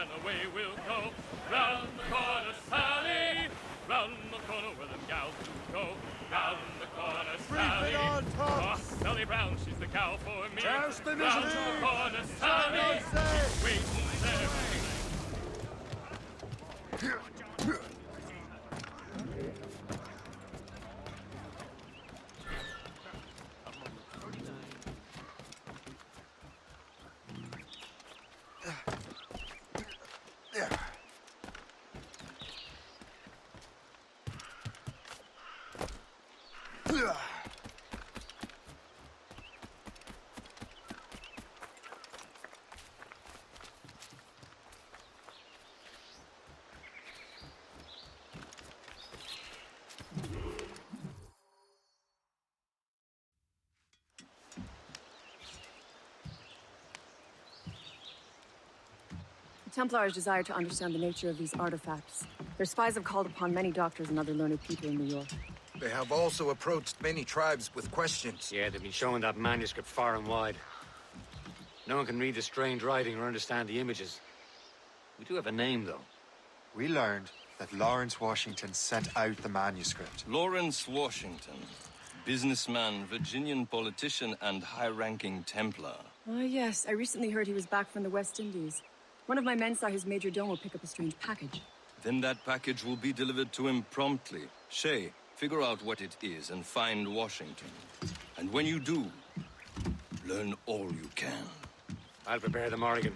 and away we'll go. Round the corner, Sally. Round the corner where them gals do go. Round the corner, Sally. Brief it on top. Oh, Sally Brown, she's the gal for me. Joust the Round misery. the corner, Sally. She's waiting there. The Templars desire to understand the nature of these artifacts. Their spies have called upon many doctors and other learned people in New York. They have also approached many tribes with questions. Yeah, they've been showing that manuscript far and wide. No one can read the strange writing or understand the images. We do have a name, though. We learned that Lawrence Washington sent out the manuscript. Lawrence Washington. Businessman, Virginian politician, and high-ranking Templar. Ah, yes. I recently heard he was back from the West Indies. One of my men saw his major domo pick up a strange package. Then that package will be delivered to him promptly. Shay, figure out what it is and find Washington. And when you do, learn all you can. I'll prepare the Morrigan.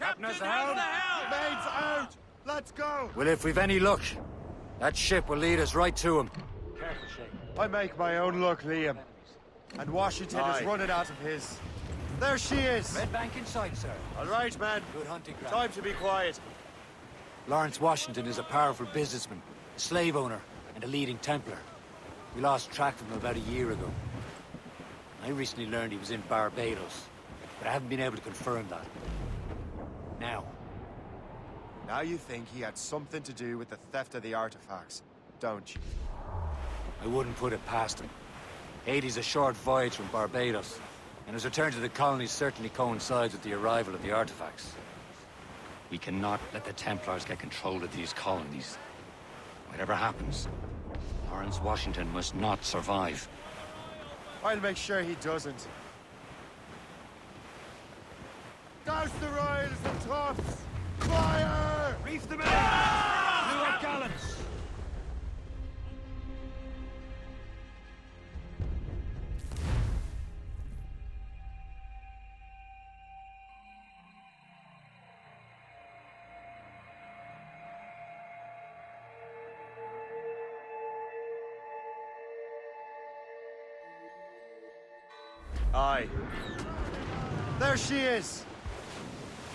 Captain's out! Maid's out! Let's go! Well, if we've any luck, that ship will lead us right to him. Careful, Shay. I make my own luck, Liam. And Washington is running out of his. There she is! Red Bank in sight, sir. All right, man. Good hunting ground. Time to be quiet. Lawrence Washington is a powerful businessman, a slave owner, and a leading Templar. We lost track of him about a year ago. I recently learned he was in Barbados, but I haven't been able to confirm that. Now you think he had something to do with the theft of the artifacts, don't you? I wouldn't put it past him. Haiti's a short voyage from Barbados, and his return to the colonies certainly coincides with the arrival of the artifacts. We cannot let the Templars get control of these colonies. Whatever happens, Lawrence Washington must not survive. I'll make sure he doesn't. Douse the royals and tops! Fire! Reef the men! New up gallants! Aye. There she is!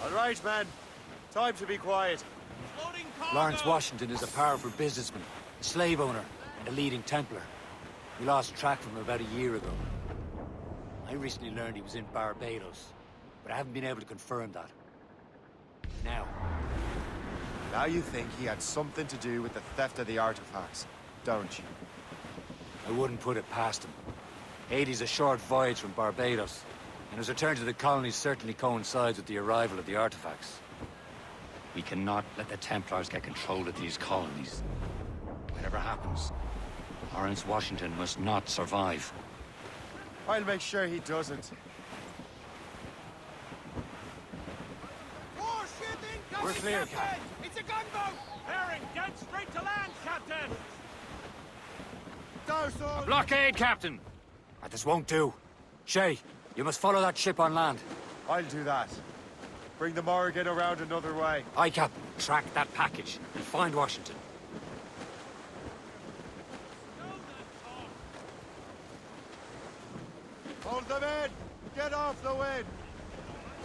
All right, man. Time to be quiet. Lawrence Washington is a powerful businessman, a slave owner, and a leading Templar. We lost track of him about a year ago. I recently learned he was in Barbados, but I haven't been able to confirm that. Now you think he had something to do with the theft of the artifacts, don't you? I wouldn't put it past him. Haiti's a short voyage from Barbados, and his return to the colonies certainly coincides with the arrival of the artifacts. We cannot let the Templars get control of these colonies. Whatever happens, Lawrence Washington must not survive. I'll make sure he doesn't. Warship incoming, We're clear, Captain! It's a gunboat! Bearing dead straight to land, Captain! Douse all... Blockade, Captain! This won't do. Shay, you must follow that ship on land. I'll do that. Bring the Morrigan around another way. Aye, Captain. Track that package and find Washington. Hold them in! Get off the wind!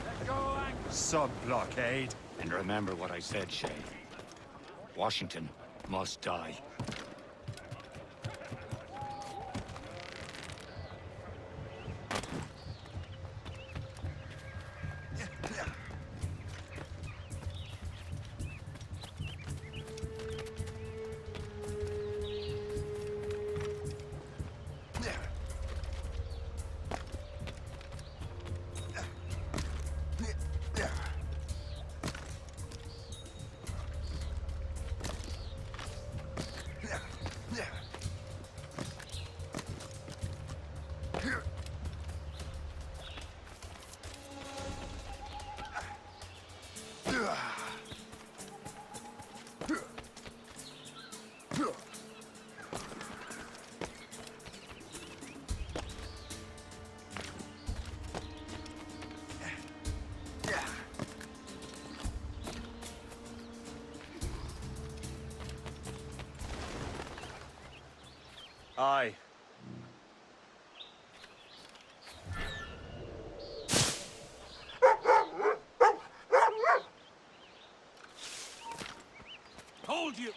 Let go, anchor. Sub-blockade. And remember what I said, Shay. Washington must die. Aye. Hold you!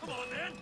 Come on, then.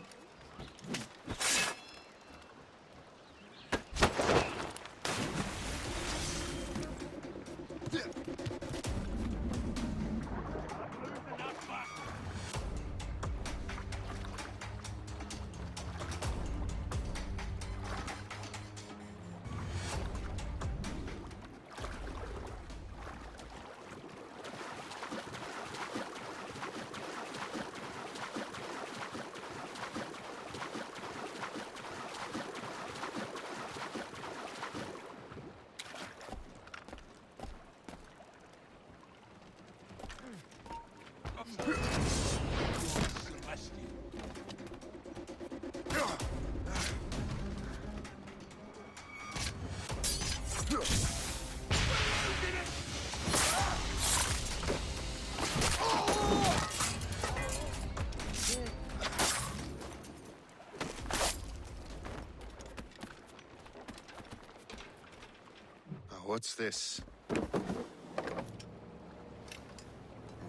What's this? A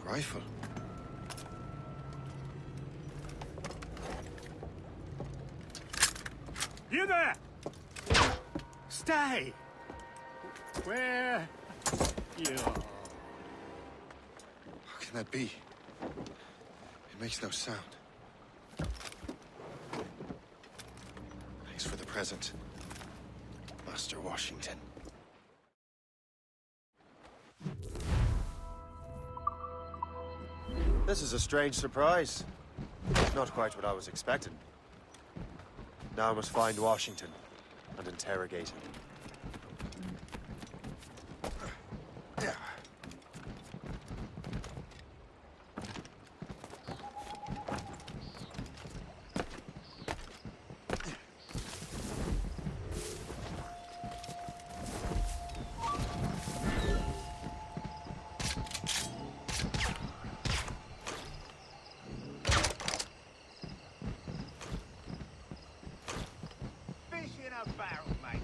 rifle? You there! Stay! Where you are. How can that be? It makes no sound. Thanks for the present, Master Washington. This is a strange surprise. Not quite what I was expecting. Now I must find Washington and interrogate him. Fish in a barrel, mate.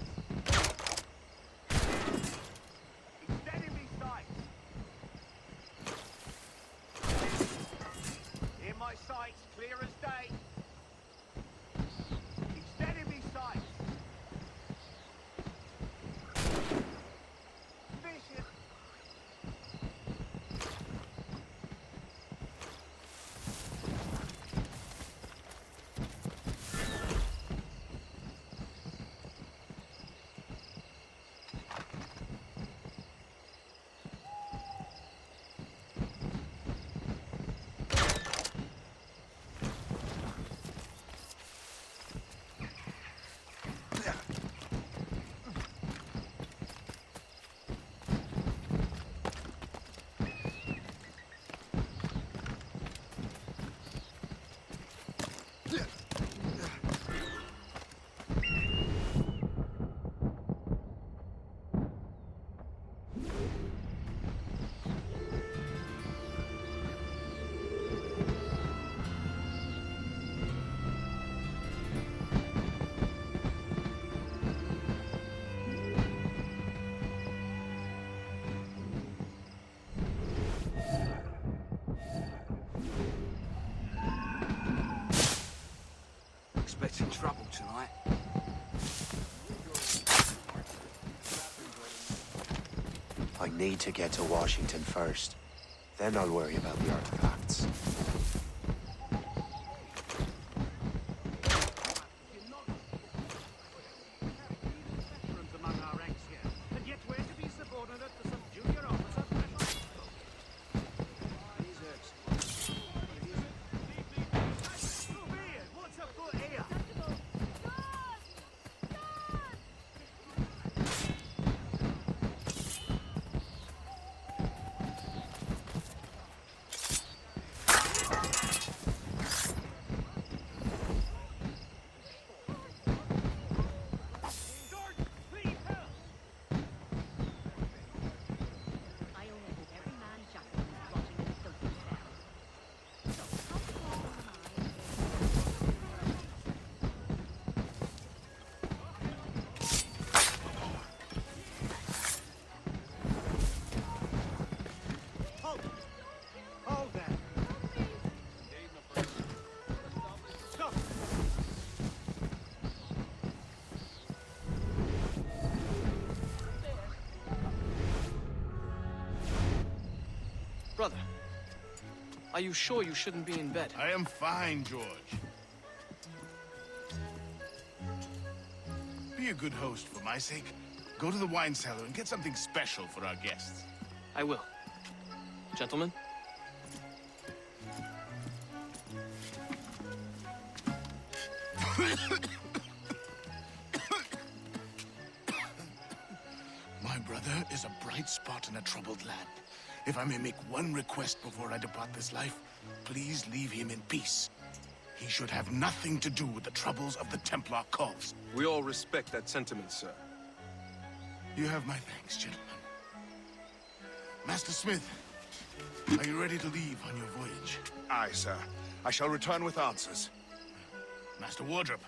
Expecting trouble tonight. I need to get to Washington first. Then I'll worry about the artifacts. Veterans among our ranks here, and yet we're to be subordinate to some junior officer. What's up for here? Guard, please help! I only hope every man Jackson is watching this doesn't fail. So, how Halt! Hold there! Stop! Brother, are you sure you shouldn't be in bed? I am fine, George. Be a good host for my sake. Go to the wine cellar and get something special for our guests. I will. Gentlemen? My brother is a bright spot in a troubled land. If I may make one request before I depart this life, please leave him in peace. He should have nothing to do with the troubles of the Templar cause. We all respect that sentiment, sir. You have my thanks, gentlemen. Master Smith, are you ready to leave on your voyage? Aye, sir. I shall return with answers. Master Wardrop,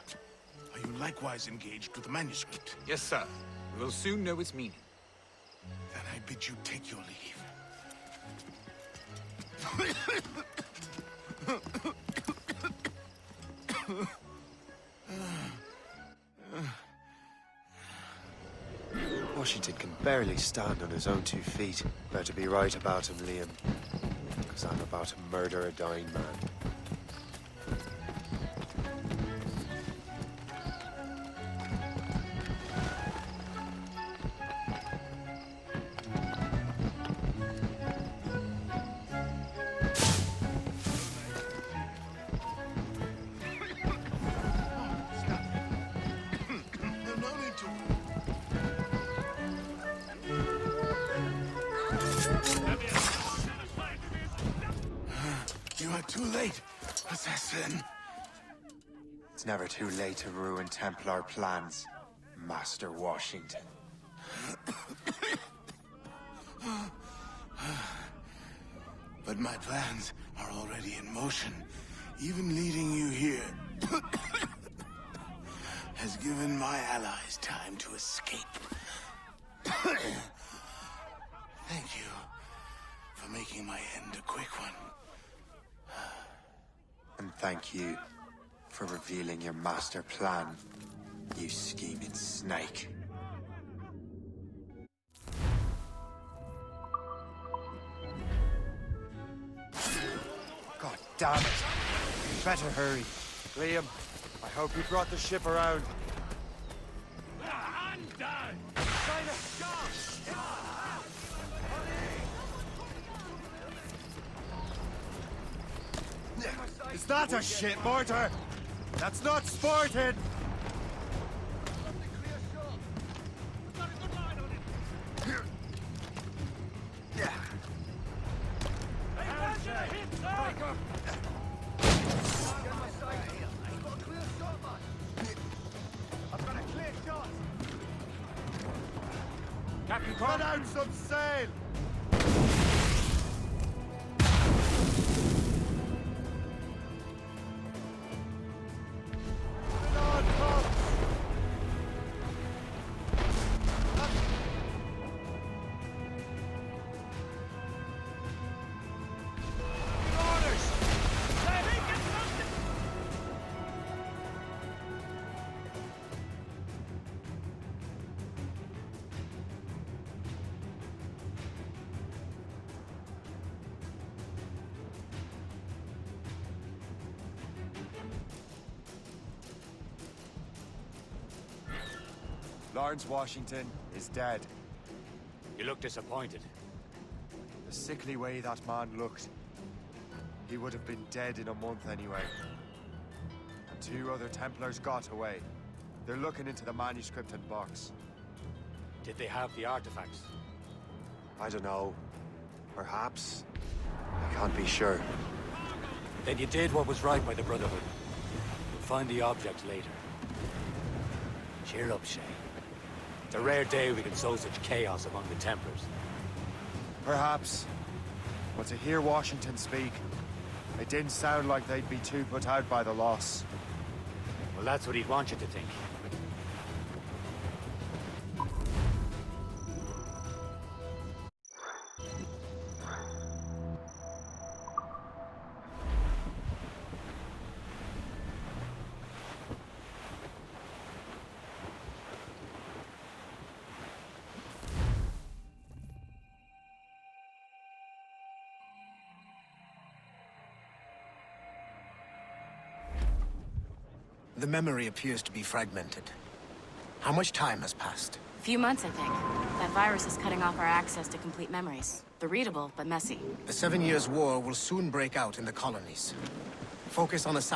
are you likewise engaged with the manuscript? Yes, sir. We will soon know its meaning. Then I bid you take your leave. Washington can barely stand on his own 2 feet. Better be right about him, Liam. Because I'm about to murder a dying man. No need to. You are too late, assassin. It's never too late to ruin Templar plans, Master Washington. But my plans are already in motion. Even leading you here has given my allies time to escape. Thank you for making my end a quick one. And thank you for revealing your master plan, you scheming snake. God damn it! You better hurry. Liam, I hope you brought the ship around. Is that a shit mortar? That's not sporting! Let out some sail! Bring on, Tom! Lawrence Washington is dead. You look disappointed. The sickly way that man looked. He would have been dead in a month anyway. And 2 other Templars got away. They're looking into the manuscript and box. Did they have the artifacts? I don't know. Perhaps. I can't be sure. Then you did what was right by the Brotherhood. We'll find the object later. Cheer up, Shay. It's a rare day we can sow such chaos among the Templars. Perhaps. But to hear Washington speak, it didn't sound like they'd be too put out by the loss. Well, that's what he'd want you to think. The memory appears to be fragmented. How much time has passed? A few months, I think. That virus is cutting off our access to complete memories. They're readable, but messy. The 7 Years' War will soon break out in the colonies. Focus on the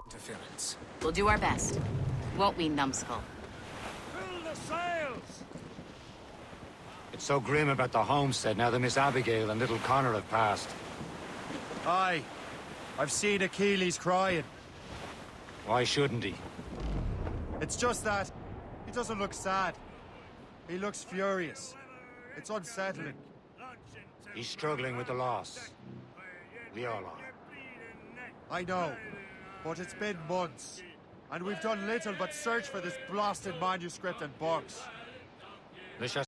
interference. We'll do our best. Won't we, numbskull? Fill the sails! It's so grim about the homestead now that Miss Abigail and little Connor have passed. Aye. I've seen Achilles crying. Why shouldn't he? It's just that he doesn't look sad. He looks furious. It's unsettling. He's struggling with the loss. We all are. I know, but it's been months. And we've done little but search for this blasted manuscript and box. Let's just...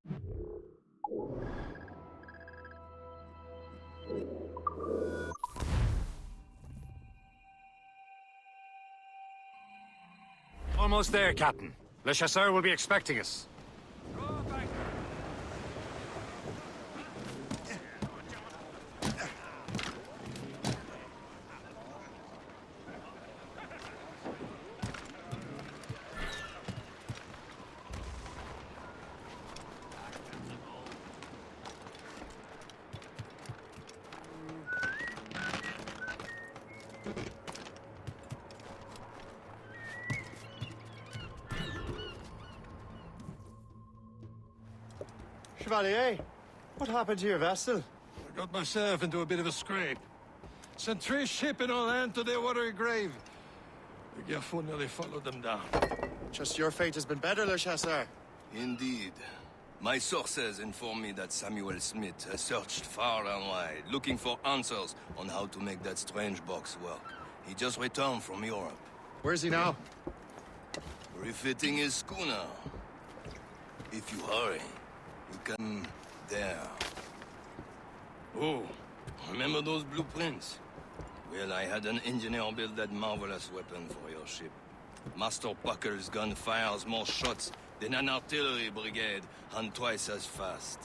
Almost there, Captain. Le Chasseur will be expecting us. Chevalier, what happened to your vessel? I got myself into a bit of a scrape. Sent 3 ships in on land to their watery grave. The Gerfaut nearly followed them down. Just your fate has been better, Le Chasseur. Indeed. My sources inform me that Samuel Smith has searched far and wide, looking for answers on how to make that strange box work. He just returned from Europe. Where's he now? Refitting his schooner. If you hurry, you can... there. Oh, remember those blueprints? Well, I had an engineer build that marvelous weapon for your ship. Master Puckle's gun fires more shots than an artillery brigade, and twice as fast.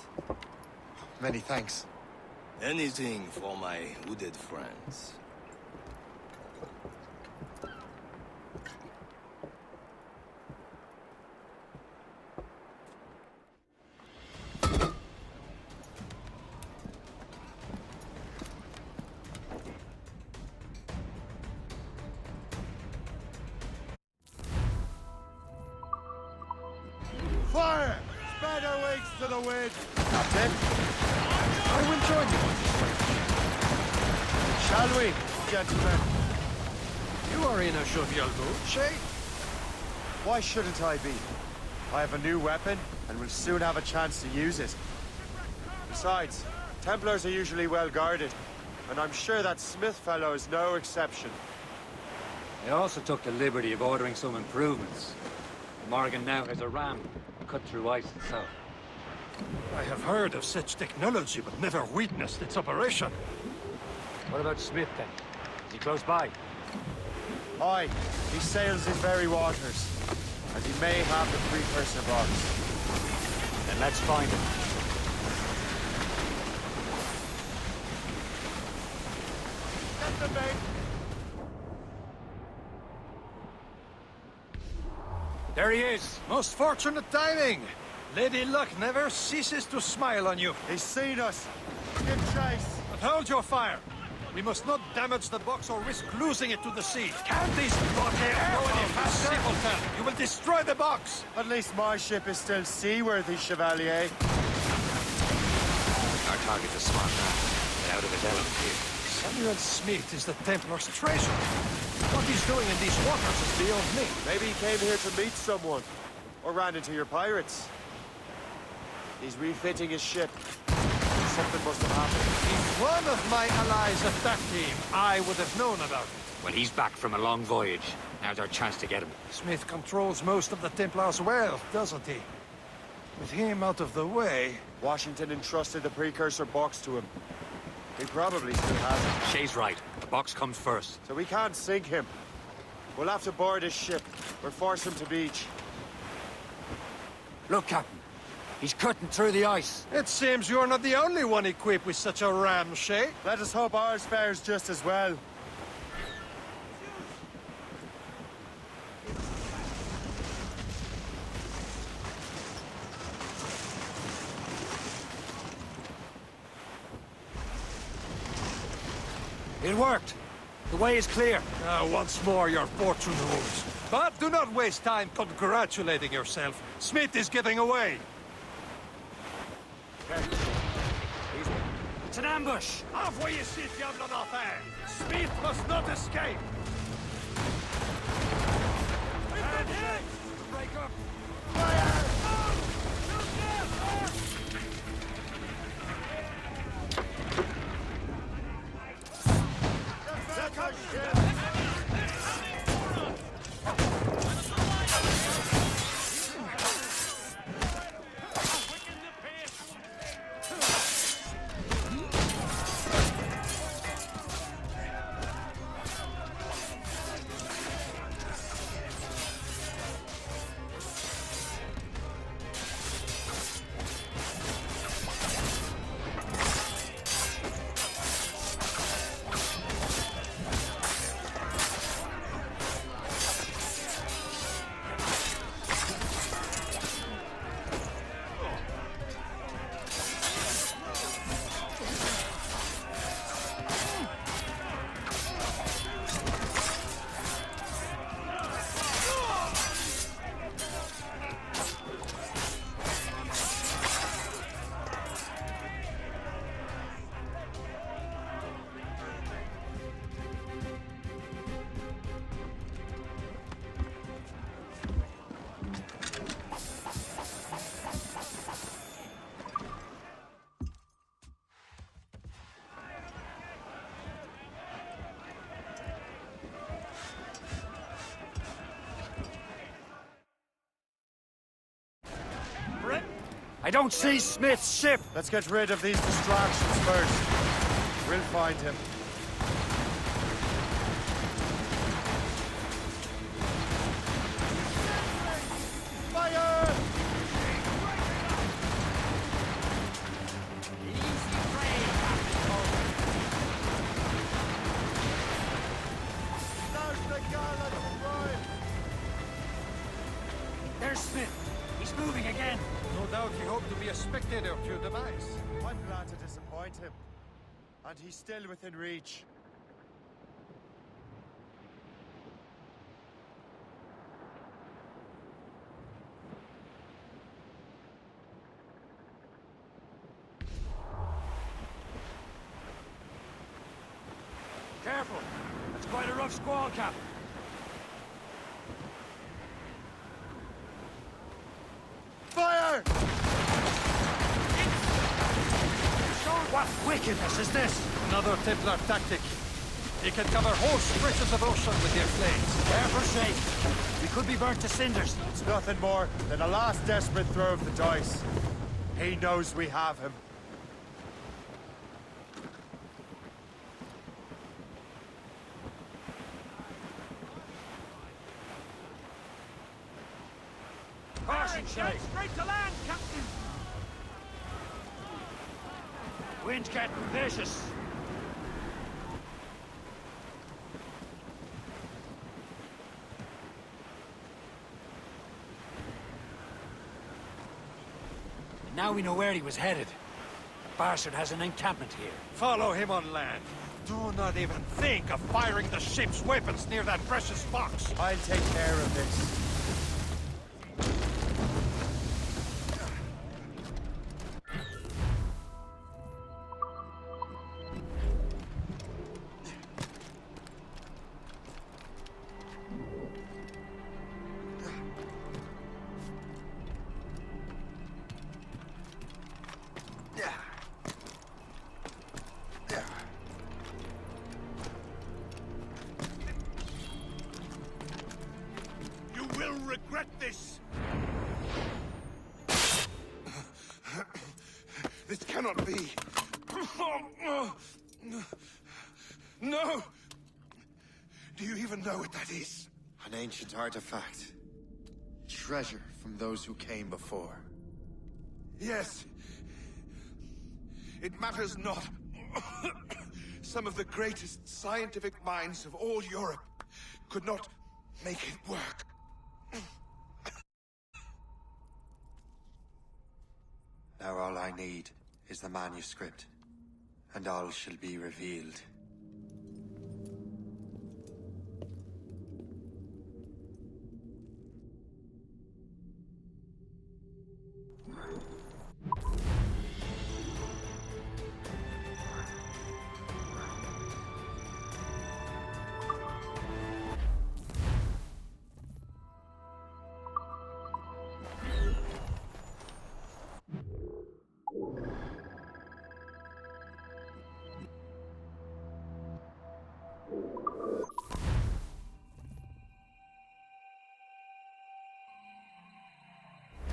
Many thanks. Anything for my wounded friends. Fire! Spread our wings to the wind! Captain? I will join you. Shall we, gentlemen? You You are in a jovial mood, Shay. Why shouldn't I be? I have a new weapon, and will soon have a chance to use it. Besides, Templars are usually well guarded, and I'm sure that Smith fellow is no exception. I also took the liberty of ordering some improvements. Morgan now has a ram cut through ice itself. I have heard of such technology, but never witnessed its operation. What about Smith, then? Is he close by? Aye, he sails in very waters, and he may have the precursor box. Then let's find him. Get the mate! There he is! Most fortunate timing! Lady Luck never ceases to smile on you. He's seen us! Give chase! But hold your fire! We must not damage the box or risk losing it to the sea. Can't these blockheads go any faster? Simpleton, you will destroy the box! At least my ship is still seaworthy, Chevalier. Our target's a smart man. Get out of his element here. Samuel Smith is the Templar's treasure. What he's doing in these waters is beyond me. Maybe he came here to meet someone. Or ran into your pirates. He's refitting his ship. Something must have happened. If one of my allies attacked him, I would have known about it. Well, he's back from a long voyage. Now's our chance to get him. Smith controls most of the Templars' wealth, doesn't he? With him out of the way... Washington entrusted the precursor box to him. He probably still has it. Shay's right. The box comes first. So we can't sink him. We'll have to board his ship, or force him to beach. Look, Captain. He's cutting through the ice. It seems you're not the only one equipped with such a ram, Shay. Let us hope ours fares just as well. It worked. The way is clear. Once more your fortune rules. But do not waste time congratulating yourself. Smith is getting away. It's an ambush! Halfway you sit, Diablo d'Enfer! Smith must not escape! We've been hit! Break up! I don't see Smith's ship! Let's get rid of these distractions first. We'll find him. Fire! There's Smith! He's moving again! No doubt he hoped to be a spectator to your demise. I'm glad to disappoint him. And he's still within reach. Careful! That's quite a rough squall, Cap. What wickedness is this? Another Templar tactic. You can cover whole stretches of ocean with your flames. Careful, Shay. We could be burnt to cinders. It's nothing more than a last desperate throw of the dice. He knows we have him. Caution, Shay. Straight to land, Captain! Wind's getting vicious. And now we know where he was headed. The bastard has an encampment here. Follow him on land. Do not even think of firing the ship's weapons near that precious box. I'll take care of this. You will regret this! This cannot be. No! Do you even know what that is? An ancient artifact. Treasure from those who came before. Yes. It matters not. Some of the greatest scientific minds of all Europe could not make it work. Now all I need is the manuscript, and all shall be revealed.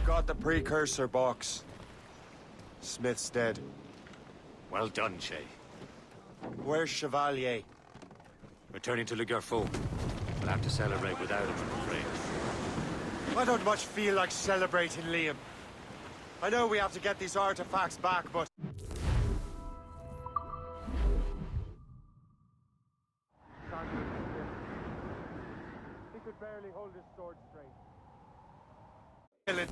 Got the precursor box. Smith's dead. Well done, Shay. Where's Chevalier? Returning to Le Garfou. We'll have to celebrate without him, I'm afraid. I don't much feel like celebrating, Liam. I know we have to get these artifacts back, but... He could barely hold his sword straight. Loose!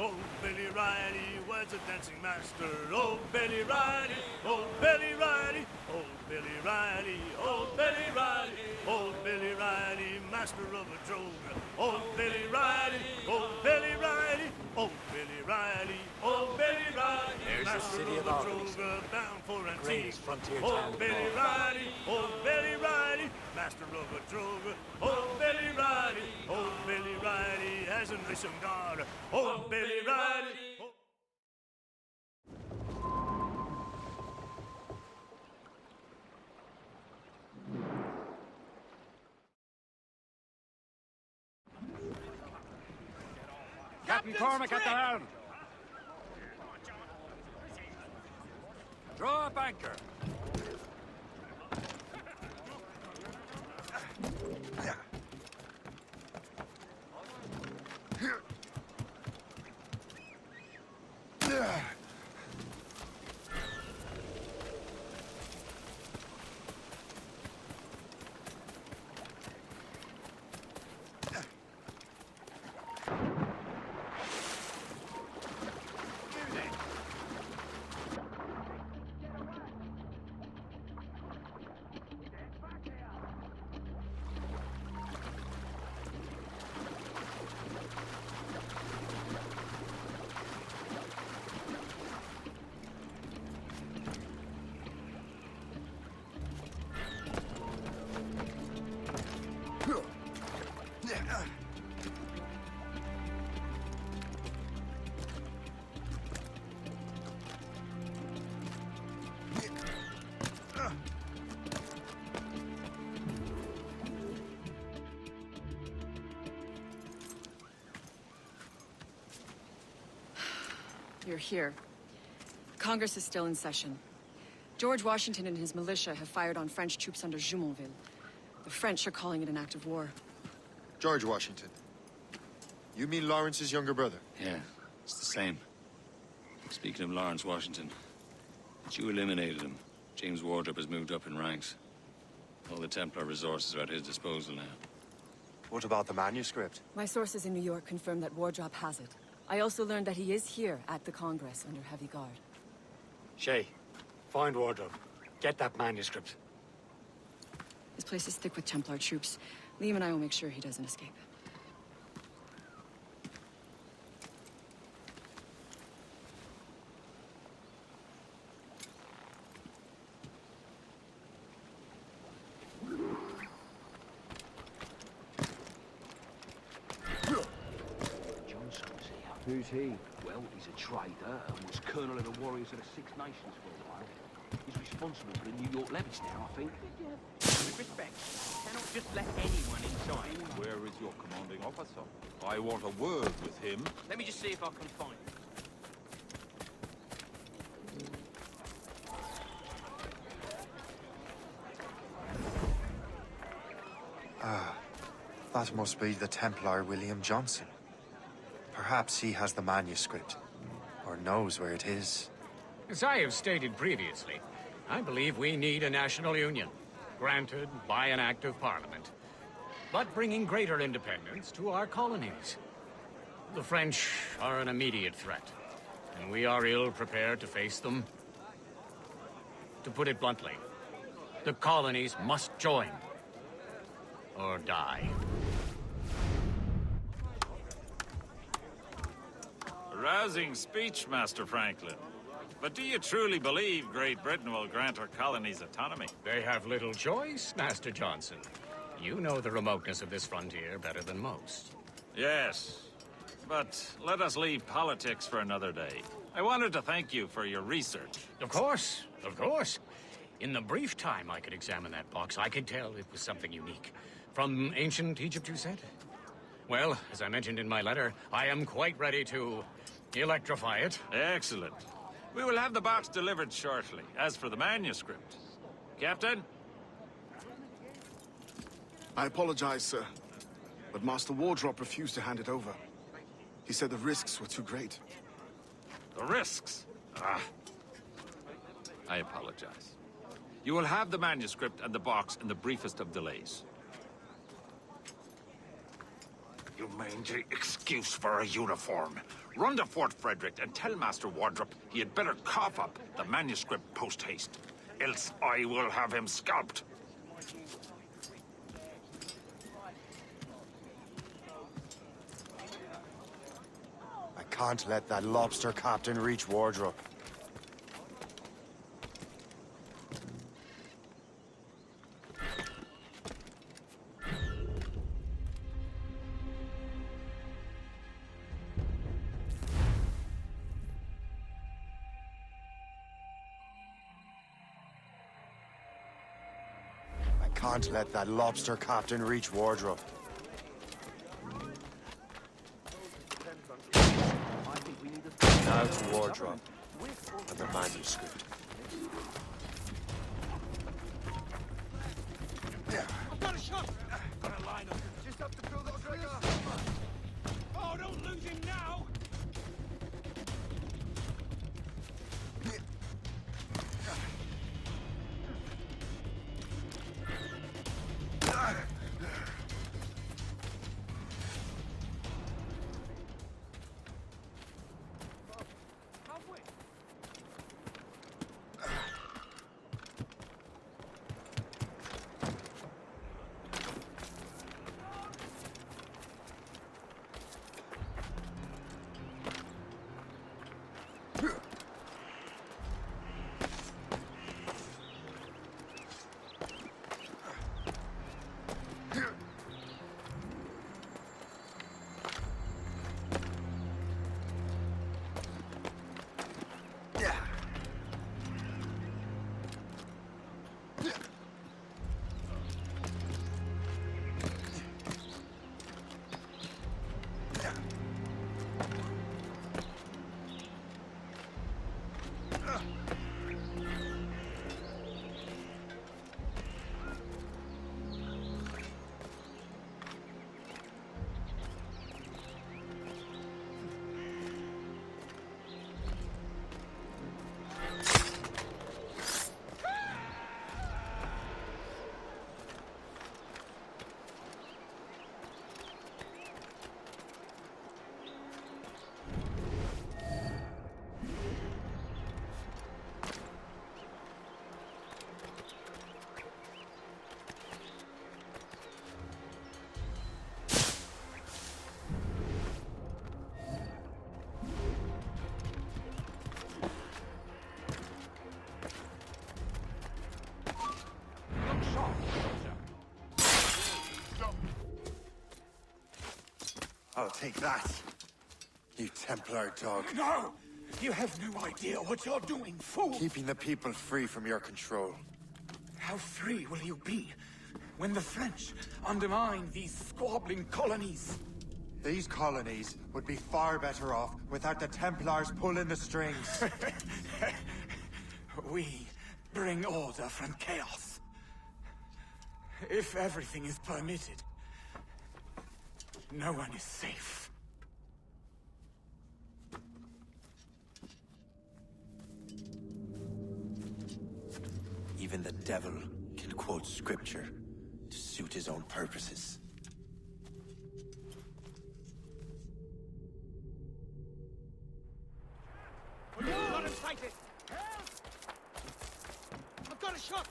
Oh, Billy Riley was a dancing master. Oh, Billy Riley, oh, Billy Riley, oh, Billy Riley, oh, Billy Riley, oh, Billy Riley, master of a droga. Oh, Billy Riley, oh, Billy Riley, oh, Billy Riley, oh, Billy Riley, There's the master city of of a Albany, droga, bound for Antigua. greatest frontier Oh, town of Billy all. Riley, oh, Billy Riley, master of a droga. Oh, Billy Riley, oh, Billy Riley has a nice cigar. Oh, Billy Riley. Oh. Captain Cormac at the helm. Draw up anchor. you're here. Congress is still in session. George Washington and his militia have fired on French troops under Jumonville. The French are calling it an act of war. George Washington. You mean Lawrence's younger brother? Yeah, it's the same. Speaking of Lawrence Washington, but you eliminated him. James Wardrop has moved up in ranks. All the Templar resources are at his disposal now. What about the manuscript? My sources in New York confirm that Wardrop has it. I also learned that he is here at the Congress under heavy guard. Shay, find Wardrop. Get that manuscript. This place is thick with Templar troops. Liam and I will make sure he doesn't escape. Who's he? Well, he's a trader and was colonel of the Warriors of the Six Nations for a while. He's responsible for the New York levies now, I think. With respect, you cannot just let anyone inside. Where is your commanding officer? I want a word with him. Let me just see if I can find him. Ah, that must be the Templar William Johnson. Perhaps he has the manuscript, or knows where it is. As I have stated previously, I believe we need a national union, granted by an act of parliament, but bringing greater independence to our colonies. The French are an immediate threat, and we are ill prepared to face them. To put it bluntly, the colonies must join, or die. Rousing speech, Master Franklin. But do you truly believe Great Britain will grant our colonies autonomy? They have little choice, Master Johnson. You know the remoteness of this frontier better than most. Yes, but let us leave politics for another day. I wanted to thank you for your research. Of course, of course. In the brief time I could examine that box, I could tell it was something unique. From ancient Egypt, you said? Well, as I mentioned in my letter, I am quite ready to electrify it. Excellent. We will have the box delivered shortly. As for the manuscript... Captain? I apologize, sir, but Master Wardrop refused to hand it over. He said the risks were too great. The risks? Ah. I apologize. You will have the manuscript and the box in the briefest of delays. You mangy excuse for a uniform. Run to Fort Frederick and tell Master Wardrop he had better cough up the manuscript post-haste. Else I will have him scalped. I can't let that lobster captain reach Wardrop. Can't let that lobster captain reach Wardrop. Now to Wardrop and the manuscript. I've got a shot! Got a line up. Just have to pull that trigger. Oh, don't lose him now! I'll take that. You Templar dog. No! You have no idea what you're doing, fool! Keeping the people free from your control. How free will you be when the French undermine these squabbling colonies? These colonies would be far better off without the Templars pulling the strings. We bring order from chaos. If everything is permitted, no one is safe. Even the devil can quote scripture to suit his own purposes. Got him sighted! I've got a shot!